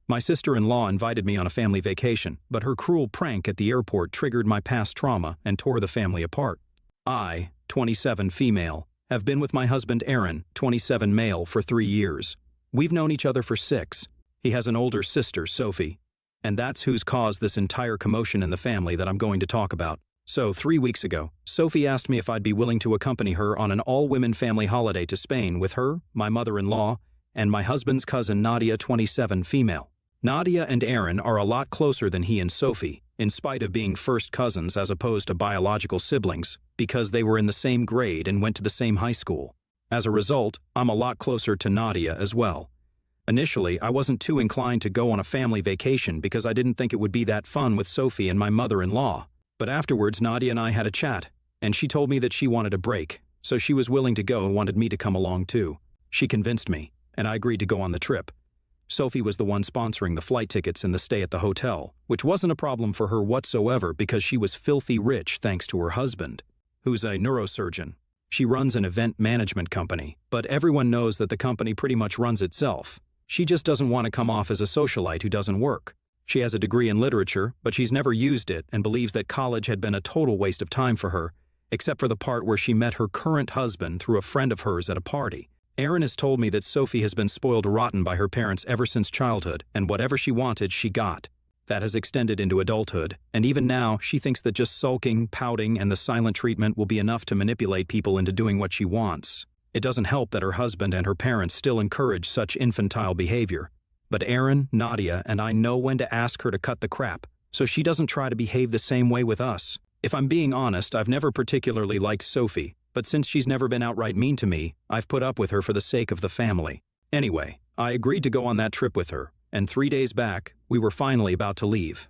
My sister-in-law invited me on a family vacation, but her cruel prank at the airport triggered my past trauma and tore the family apart. I, 27 female, have been with my husband Aaron, 27 male, for 3 years. We've known each other for 6. He has an older sister, Sophie. And that's who's caused this entire commotion in the family that I'm going to talk about. So 3 weeks ago, Sophie asked me if I'd be willing to accompany her on an all-women family holiday to Spain with her, my mother-in-law, and my husband's cousin Nadia, 27 female. Nadia and Aaron are a lot closer than he and Sophie, in spite of being first cousins as opposed to biological siblings, because they were in the same grade and went to the same high school. As a result, I'm a lot closer to Nadia as well. Initially, I wasn't too inclined to go on a family vacation because I didn't think it would be that fun with Sophie and my mother-in-law. But afterwards, Nadia and I had a chat, and she told me that she wanted a break, so she was willing to go and wanted me to come along too. She convinced me, and I agreed to go on the trip. Sophie was the one sponsoring the flight tickets and the stay at the hotel, which wasn't a problem for her whatsoever because she was filthy rich thanks to her husband, who's a neurosurgeon. She runs an event management company, but everyone knows that the company pretty much runs itself. She just doesn't want to come off as a socialite who doesn't work. She has a degree in literature, but she's never used it and believes that college had been a total waste of time for her, except for the part where she met her current husband through a friend of hers at a party. Aaron has told me that Sophie has been spoiled rotten by her parents ever since childhood, and whatever she wanted, she got. That has extended into adulthood, and even now, she thinks that just sulking, pouting, and the silent treatment will be enough to manipulate people into doing what she wants. It doesn't help that her husband and her parents still encourage such infantile behavior. But Aaron, Nadia, and I know when to ask her to cut the crap, so she doesn't try to behave the same way with us. If I'm being honest, I've never particularly liked Sophie, but since she's never been outright mean to me, I've put up with her for the sake of the family. Anyway, I agreed to go on that trip with her, and 3 days back, we were finally about to leave.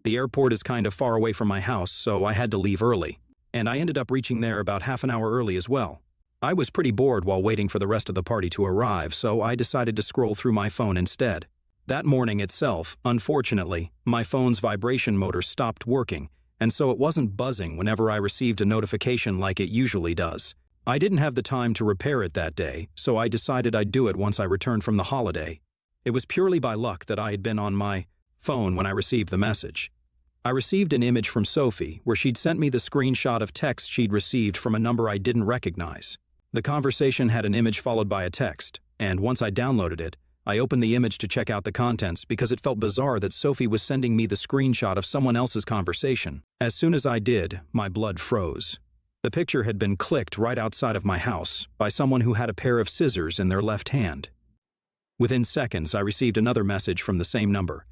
The airport is kind of far away from my house, so I had to leave early, and I ended up reaching there about half an hour early as well. I was pretty bored while waiting for the rest of the party to arrive, so I decided to scroll through my phone instead. That morning itself, unfortunately, my phone's vibration motor stopped working, and so it wasn't buzzing whenever I received a notification like it usually does. I didn't have the time to repair it that day, so I decided I'd do it once I returned from the holiday. It was purely by luck that I had been on my phone when I received the message. I received an image from Sophie where she'd sent me the screenshot of text she'd received from a number I didn't recognize. The conversation had an image followed by a text, and once I downloaded it, I opened the image to check out the contents because it felt bizarre that Sophie was sending me the screenshot of someone else's conversation. As soon as I did, my blood froze. The picture had been clicked right outside of my house by someone who had a pair of scissors in their left hand. Within seconds, I received another message from the same number.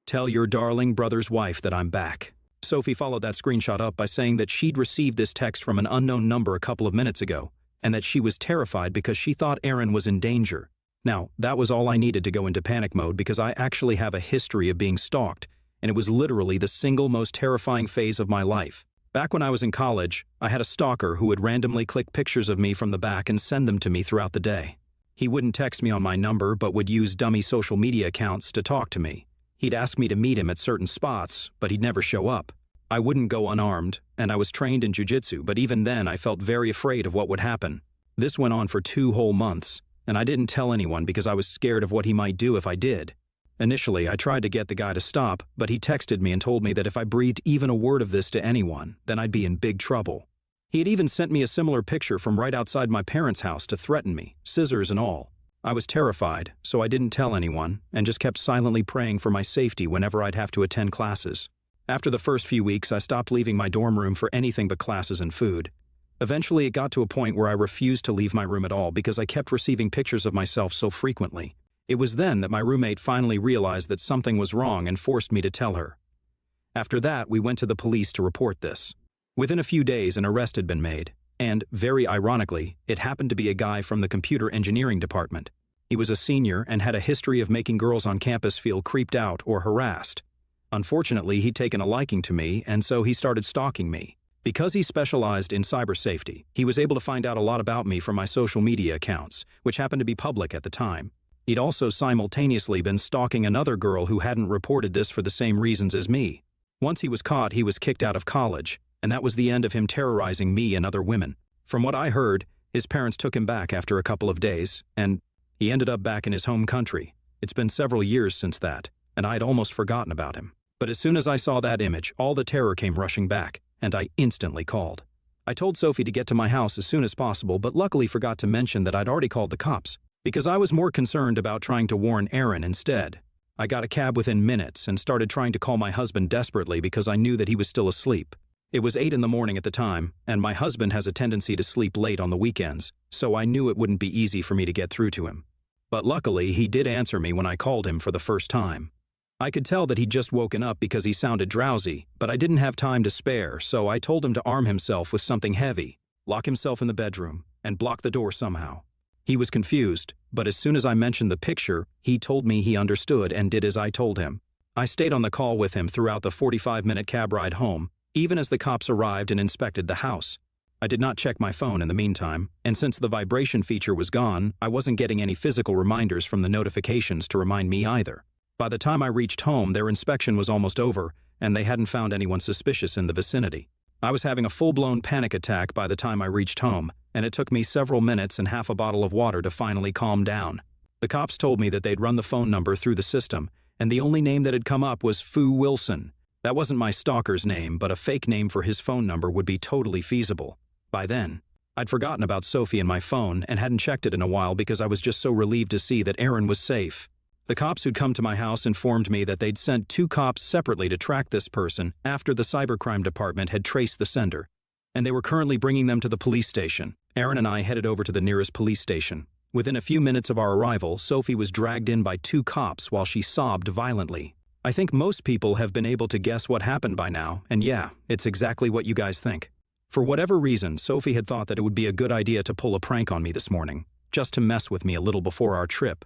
"Tell your darling brother's wife that I'm back." Sophie followed that screenshot up by saying that she'd received this text from an unknown number a couple of minutes ago, and that she was terrified because she thought Aaron was in danger. Now, that was all I needed to go into panic mode because I actually have a history of being stalked, and it was literally the single most terrifying phase of my life. Back when I was in college, I had a stalker who would randomly click pictures of me from the back and send them to me throughout the day. He wouldn't text me on my number but would use dummy social media accounts to talk to me. He'd ask me to meet him at certain spots, but he'd never show up. I wouldn't go unarmed, and I was trained in jiu-jitsu, but even then I felt very afraid of what would happen. This went on for 2 whole months, and I didn't tell anyone because I was scared of what he might do if I did. Initially, I tried to get the guy to stop, but he texted me and told me that if I breathed even a word of this to anyone, then I'd be in big trouble. He had even sent me a similar picture from right outside my parents' house to threaten me, scissors and all. I was terrified, so I didn't tell anyone, and just kept silently praying for my safety whenever I'd have to attend classes. After the first few weeks, I stopped leaving my dorm room for anything but classes and food. Eventually, it got to a point where I refused to leave my room at all because I kept receiving pictures of myself so frequently. It was then that my roommate finally realized that something was wrong and forced me to tell her. After that, we went to the police to report this. Within a few days, an arrest had been made, and, very ironically, it happened to be a guy from the computer engineering department. He was a senior and had a history of making girls on campus feel creeped out or harassed. Unfortunately, he'd taken a liking to me, and so he started stalking me. Because he specialized in cyber safety, he was able to find out a lot about me from my social media accounts, which happened to be public at the time. He'd also simultaneously been stalking another girl who hadn't reported this for the same reasons as me. Once he was caught, he was kicked out of college, and that was the end of him terrorizing me and other women. From what I heard, his parents took him back after a couple of days, and he ended up back in his home country. It's been several years since that, and I'd almost forgotten about him. But as soon as I saw that image, all the terror came rushing back, and I instantly called. I told Sophie to get to my house as soon as possible, but luckily forgot to mention that I'd already called the cops, because I was more concerned about trying to warn Aaron instead. I got a cab within minutes and started trying to call my husband desperately because I knew that he was still asleep. It was 8 in the morning at the time, and my husband has a tendency to sleep late on the weekends, so I knew it wouldn't be easy for me to get through to him. But luckily, he did answer me when I called him for the first time. I could tell that he'd just woken up because he sounded drowsy, but I didn't have time to spare, so I told him to arm himself with something heavy, lock himself in the bedroom, and block the door somehow. He was confused, but as soon as I mentioned the picture, he told me he understood and did as I told him. I stayed on the call with him throughout the 45-minute cab ride home, even as the cops arrived and inspected the house. I did not check my phone in the meantime, and since the vibration feature was gone, I wasn't getting any physical reminders from the notifications to remind me either. By the time I reached home, their inspection was almost over, and they hadn't found anyone suspicious in the vicinity. I was having a full-blown panic attack by the time I reached home, and it took me several minutes and half a bottle of water to finally calm down. The cops told me that they'd run the phone number through the system, and the only name that had come up was Fu Wilson. That wasn't my stalker's name, but a fake name for his phone number would be totally feasible. By then, I'd forgotten about Sophie and my phone and hadn't checked it in a while because I was just so relieved to see that Aaron was safe. The cops who'd come to my house informed me that they'd sent 2 cops separately to track this person after the cybercrime department had traced the sender, and they were currently bringing them to the police station. Aaron and I headed over to the nearest police station. Within a few minutes of our arrival, Sophie was dragged in by 2 cops while she sobbed violently. I think most people have been able to guess what happened by now, and yeah, it's exactly what you guys think. For whatever reason, Sophie had thought that it would be a good idea to pull a prank on me this morning, just to mess with me a little before our trip.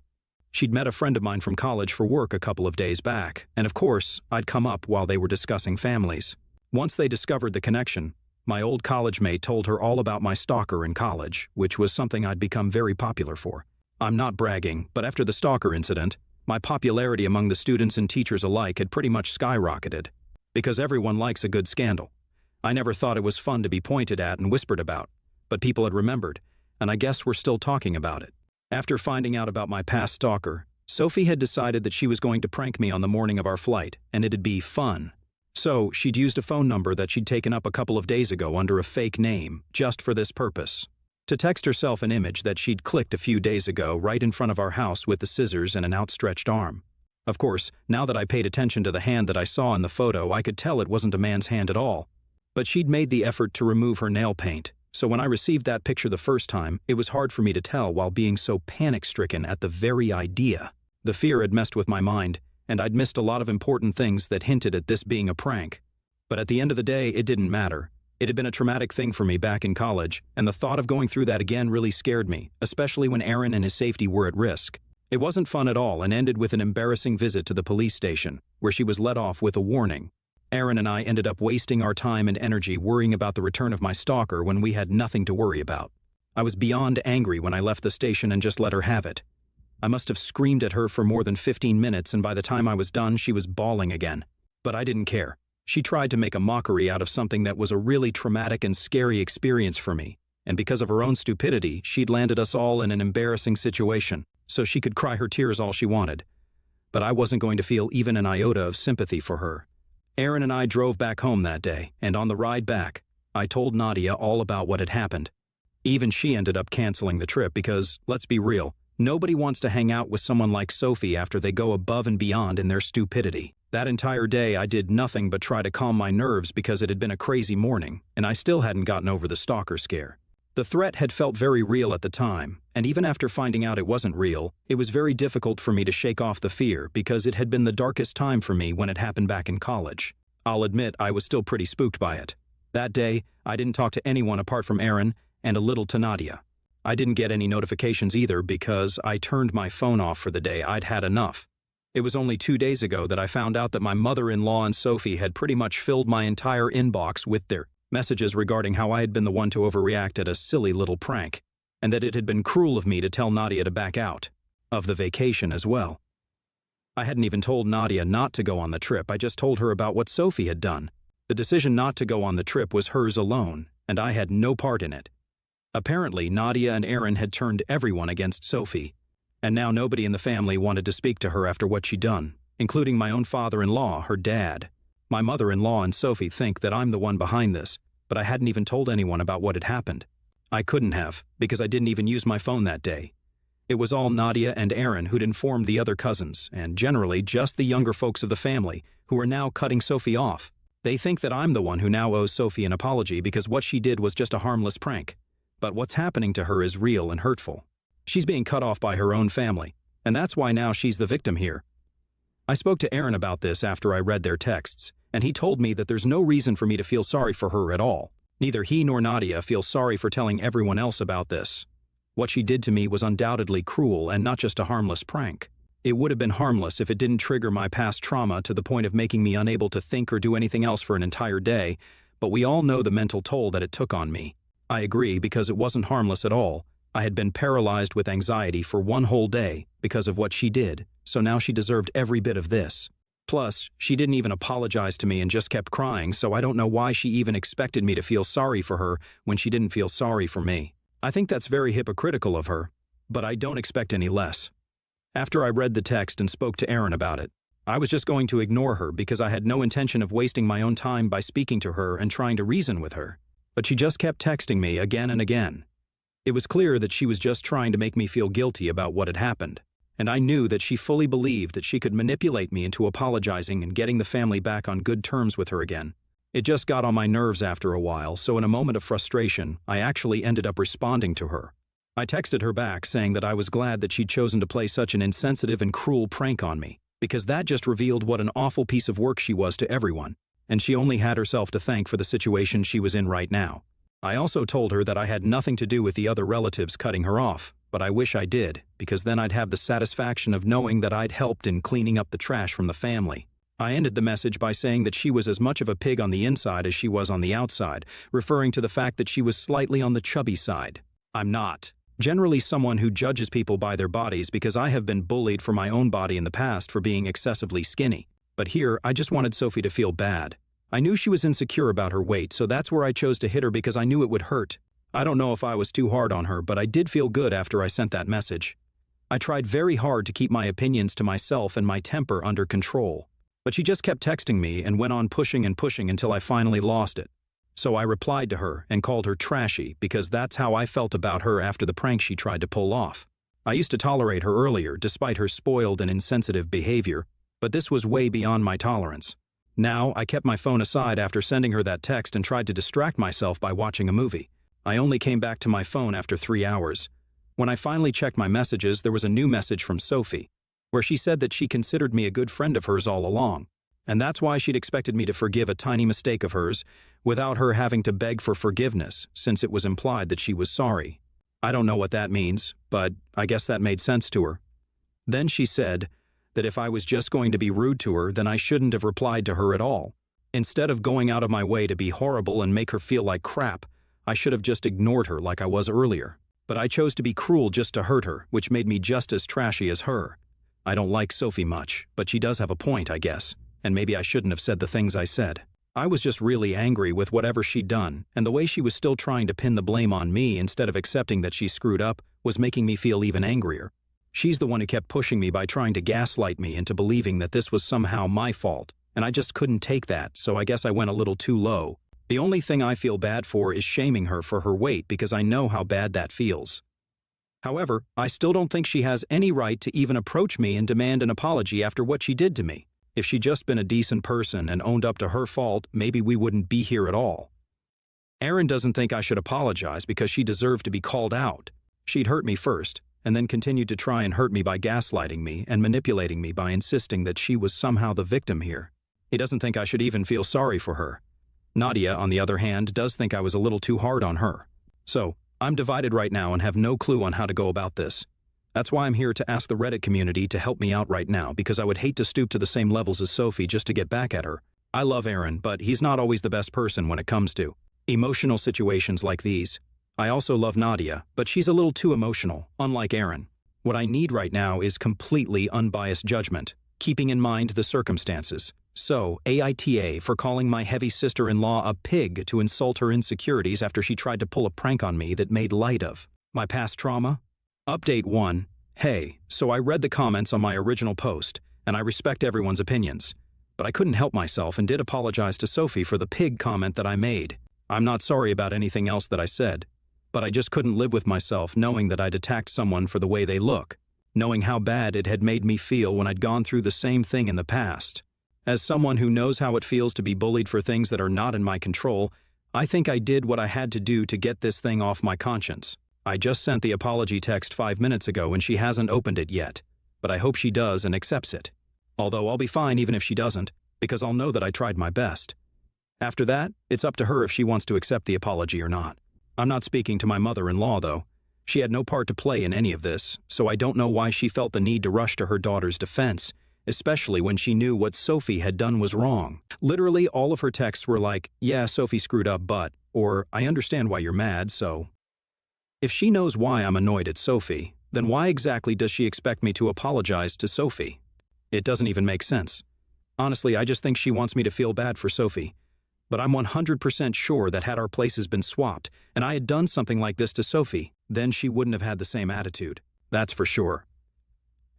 She'd met a friend of mine from college for work a couple of days back, and of course, I'd come up while they were discussing families. Once they discovered the connection, my old college mate told her all about my stalker in college, which was something I'd become very popular for. I'm not bragging, but after the stalker incident, my popularity among the students and teachers alike had pretty much skyrocketed, because everyone likes a good scandal. I never thought it was fun to be pointed at and whispered about, but people had remembered, and I guess we're still talking about it. After finding out about my past stalker, Sophie had decided that she was going to prank me on the morning of our flight, and it'd be fun. So she'd used a phone number that she'd taken up a couple of days ago under a fake name, just for this purpose. To text herself an image that she'd clicked a few days ago right in front of our house with the scissors and an outstretched arm. Of course, now that I paid attention to the hand that I saw in the photo, I could tell it wasn't a man's hand at all. But she'd made the effort to remove her nail paint, so when I received that picture the first time, it was hard for me to tell while being so panic-stricken at the very idea. The fear had messed with my mind, and I'd missed a lot of important things that hinted at this being a prank. But at the end of the day, it didn't matter. It had been a traumatic thing for me back in college, and the thought of going through that again really scared me, especially when Aaron and his safety were at risk. It wasn't fun at all and ended with an embarrassing visit to the police station, where she was let off with a warning. Aaron and I ended up wasting our time and energy worrying about the return of my stalker when we had nothing to worry about. I was beyond angry when I left the station and just let her have it. I must have screamed at her for more than 15 minutes, and by the time I was done, she was bawling again. But I didn't care. She tried to make a mockery out of something that was a really traumatic and scary experience for me, and because of her own stupidity, she'd landed us all in an embarrassing situation, so she could cry her tears all she wanted. But I wasn't going to feel even an iota of sympathy for her. Aaron and I drove back home that day, and on the ride back, I told Nadia all about what had happened. Even she ended up canceling the trip because, let's be real, nobody wants to hang out with someone like Sophie after they go above and beyond in their stupidity. That entire day, I did nothing but try to calm my nerves because it had been a crazy morning, and I still hadn't gotten over the stalker scare. The threat had felt very real at the time, and even after finding out it wasn't real, it was very difficult for me to shake off the fear because it had been the darkest time for me when it happened back in college. I'll admit I was still pretty spooked by it. That day, I didn't talk to anyone apart from Aaron and a little to Nadia. I didn't get any notifications either because I turned my phone off for the day. I'd had enough. It was only 2 days ago that I found out that my mother-in-law and Sophie had pretty much filled my entire inbox with their messages regarding how I had been the one to overreact at a silly little prank, and that it had been cruel of me to tell Nadia to back out of the vacation as well. I hadn't even told Nadia not to go on the trip. I just told her about what Sophie had done. The decision not to go on the trip was hers alone, and I had no part in it. Apparently, Nadia and Aaron had turned everyone against Sophie. And now nobody in the family wanted to speak to her after what she'd done, including my own father-in-law, her dad. My mother-in-law and Sophie think that I'm the one behind this, but I hadn't even told anyone about what had happened. I couldn't have, because I didn't even use my phone that day. It was all Nadia and Aaron who'd informed the other cousins, and generally just the younger folks of the family, who are now cutting Sophie off. They think that I'm the one who now owes Sophie an apology because what she did was just a harmless prank. But what's happening to her is real and hurtful. She's being cut off by her own family, and that's why now she's the victim here. I spoke to Aaron about this after I read their texts, and he told me that there's no reason for me to feel sorry for her at all. Neither he nor Nadia feel sorry for telling everyone else about this. What she did to me was undoubtedly cruel and not just a harmless prank. It would have been harmless if it didn't trigger my past trauma to the point of making me unable to think or do anything else for an entire day, but we all know the mental toll that it took on me. I agree, because it wasn't harmless at all. I had been paralyzed with anxiety for one whole day because of what she did, so now she deserved every bit of this. Plus, she didn't even apologize to me and just kept crying, so I don't know why she even expected me to feel sorry for her when she didn't feel sorry for me. I think that's very hypocritical of her, but I don't expect any less. After I read the text and spoke to Aaron about it, I was just going to ignore her because I had no intention of wasting my own time by speaking to her and trying to reason with her. But she just kept texting me again and again. It was clear that she was just trying to make me feel guilty about what had happened, and I knew that she fully believed that she could manipulate me into apologizing and getting the family back on good terms with her again. It just got on my nerves after a while, so in a moment of frustration, I actually ended up responding to her. I texted her back saying that I was glad that she'd chosen to play such an insensitive and cruel prank on me, because that just revealed what an awful piece of work she was to everyone, and she only had herself to thank for the situation she was in right now. I also told her that I had nothing to do with the other relatives cutting her off, but I wish I did, because then I'd have the satisfaction of knowing that I'd helped in cleaning up the trash from the family. I ended the message by saying that she was as much of a pig on the inside as she was on the outside, referring to the fact that she was slightly on the chubby side. I'm not. Generally someone who judges people by their bodies, because I have been bullied for my own body in the past for being excessively skinny. But here, I just wanted Sophie to feel bad. I knew she was insecure about her weight, so that's where I chose to hit her because I knew it would hurt. I don't know if I was too hard on her, but I did feel good after I sent that message. I tried very hard to keep my opinions to myself and my temper under control. But she just kept texting me and went on pushing and pushing until I finally lost it. So I replied to her and called her trashy because that's how I felt about her after the prank she tried to pull off. I used to tolerate her earlier despite her spoiled and insensitive behavior, but this was way beyond my tolerance. Now, I kept my phone aside after sending her that text and tried to distract myself by watching a movie. I only came back to my phone after 3 hours. When I finally checked my messages, there was a new message from Sophie, where she said that she considered me a good friend of hers all along, and that's why she'd expected me to forgive a tiny mistake of hers without her having to beg for forgiveness, since it was implied that she was sorry. I don't know what that means, but I guess that made sense to her. Then she said that if I was just going to be rude to her, then I shouldn't have replied to her at all. Instead of going out of my way to be horrible and make her feel like crap, I should have just ignored her like I was earlier. But I chose to be cruel just to hurt her, which made me just as trashy as her. I don't like Sophie much, but she does have a point, I guess, and maybe I shouldn't have said the things I said. I was just really angry with whatever she'd done, and the way she was still trying to pin the blame on me instead of accepting that she screwed up was making me feel even angrier. She's the one who kept pushing me by trying to gaslight me into believing that this was somehow my fault, and I just couldn't take that, so I guess I went a little too low. The only thing I feel bad for is shaming her for her weight because I know how bad that feels. However, I still don't think she has any right to even approach me and demand an apology after what she did to me. If she'd just been a decent person and owned up to her fault, maybe we wouldn't be here at all. Aaron doesn't think I should apologize because she deserved to be called out. She'd hurt me first, and then continued to try and hurt me by gaslighting me and manipulating me by insisting that she was somehow the victim here. He doesn't think I should even feel sorry for her. Nadia, on the other hand, does think I was a little too hard on her. So, I'm divided right now and have no clue on how to go about this. That's why I'm here to ask the Reddit community to help me out right now, because I would hate to stoop to the same levels as Sophie just to get back at her. I love Aaron, but he's not always the best person when it comes to emotional situations like these. I also love Nadia, but she's a little too emotional, unlike Aaron. What I need right now is completely unbiased judgment, keeping in mind the circumstances. So, AITA for calling my heavy sister-in-law a pig to insult her insecurities after she tried to pull a prank on me that made light of my past trauma. Update 1. Hey, so I read the comments on my original post, and I respect everyone's opinions. But I couldn't help myself and did apologize to Sophie for the pig comment that I made. I'm not sorry about anything else that I said, but I just couldn't live with myself knowing that I'd attacked someone for the way they look, knowing how bad it had made me feel when I'd gone through the same thing in the past. As someone who knows how it feels to be bullied for things that are not in my control, I think I did what I had to do to get this thing off my conscience. I just sent the apology text 5 minutes ago and she hasn't opened it yet, but I hope she does and accepts it. Although I'll be fine even if she doesn't, because I'll know that I tried my best. After that, it's up to her if she wants to accept the apology or not. I'm not speaking to my mother-in-law, though. She had no part to play in any of this, so I don't know why she felt the need to rush to her daughter's defense, especially when she knew what Sophie had done was wrong. Literally, all of her texts were like, yeah, Sophie screwed up, but, or, I understand why you're mad, so. If she knows why I'm annoyed at Sophie, then why exactly does she expect me to apologize to Sophie? It doesn't even make sense. Honestly, I just think she wants me to feel bad for Sophie. But I'm 100% sure that had our places been swapped, and I had done something like this to Sophie, then she wouldn't have had the same attitude. That's for sure.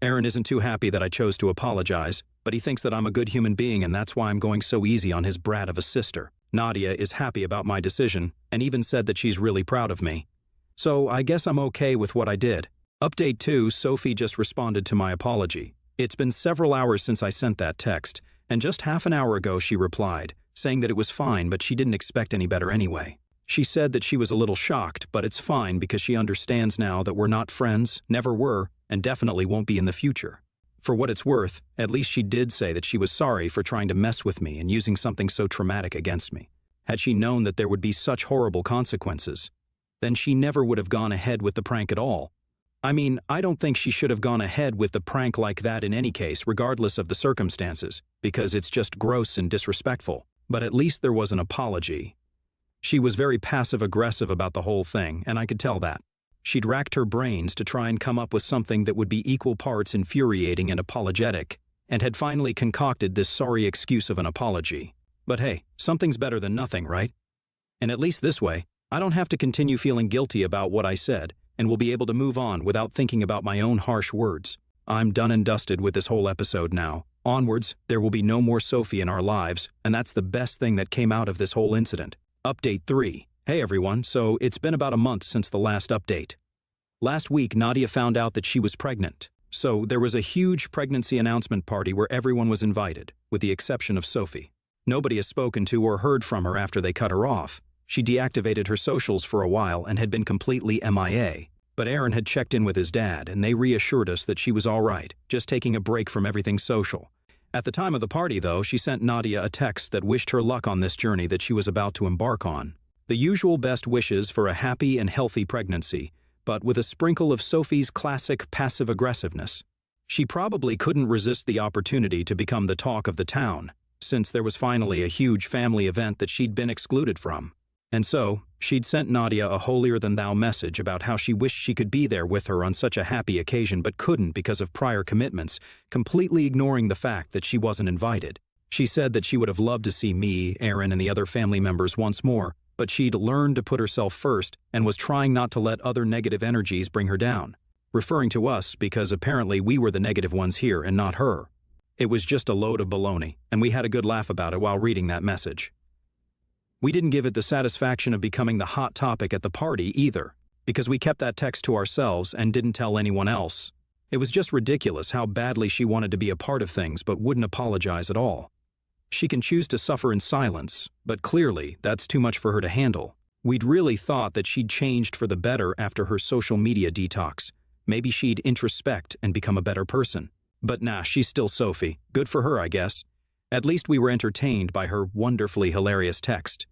Aaron isn't too happy that I chose to apologize, but he thinks that I'm a good human being and that's why I'm going so easy on his brat of a sister. Nadia is happy about my decision, and even said that she's really proud of me. So I guess I'm okay with what I did. Update 2, Sophie just responded to my apology. It's been several hours since I sent that text, and just half an hour ago she replied, saying that it was fine but she didn't expect any better anyway. She said that she was a little shocked, but it's fine because she understands now that we're not friends, never were, and definitely won't be in the future. For what it's worth, at least she did say that she was sorry for trying to mess with me and using something so traumatic against me. Had she known that there would be such horrible consequences, then she never would have gone ahead with the prank at all. I mean, I don't think she should have gone ahead with the prank like that in any case, regardless of the circumstances, because it's just gross and disrespectful. But at least there was an apology. She was very passive-aggressive about the whole thing, and I could tell that. She'd racked her brains to try and come up with something that would be equal parts infuriating and apologetic, and had finally concocted this sorry excuse of an apology. But hey, something's better than nothing, right? And at least this way, I don't have to continue feeling guilty about what I said, and will be able to move on without thinking about my own harsh words. I'm done and dusted with this whole episode now. Onwards, there will be no more Sophie in our lives, and that's the best thing that came out of this whole incident. Update 3. Hey everyone, so it's been about a month since the last update. Last week, Nadia found out that she was pregnant. So there was a huge pregnancy announcement party where everyone was invited, with the exception of Sophie. Nobody has spoken to or heard from her after they cut her off. She deactivated her socials for a while and had been completely MIA. But Aaron had checked in with his dad, and they reassured us that she was all right, just taking a break from everything social. At the time of the party, though, she sent Nadia a text that wished her luck on this journey that she was about to embark on. The usual best wishes for a happy and healthy pregnancy, but with a sprinkle of Sophie's classic passive-aggressiveness. She probably couldn't resist the opportunity to become the talk of the town, since there was finally a huge family event that she'd been excluded from. And so, she'd sent Nadia a holier-than-thou message about how she wished she could be there with her on such a happy occasion but couldn't because of prior commitments, completely ignoring the fact that she wasn't invited. She said that she would have loved to see me, Aaron, and the other family members once more, but she'd learned to put herself first and was trying not to let other negative energies bring her down, referring to us because apparently we were the negative ones here and not her. It was just a load of baloney, and we had a good laugh about it while reading that message. We didn't give it the satisfaction of becoming the hot topic at the party either, because we kept that text to ourselves and didn't tell anyone else. It was just ridiculous how badly she wanted to be a part of things but wouldn't apologize at all. She can choose to suffer in silence, but clearly that's too much for her to handle. We'd really thought that she'd changed for the better after her social media detox. Maybe she'd introspect and become a better person. But nah, she's still Sophie. Good for her, I guess. At least we were entertained by her wonderfully hilarious text.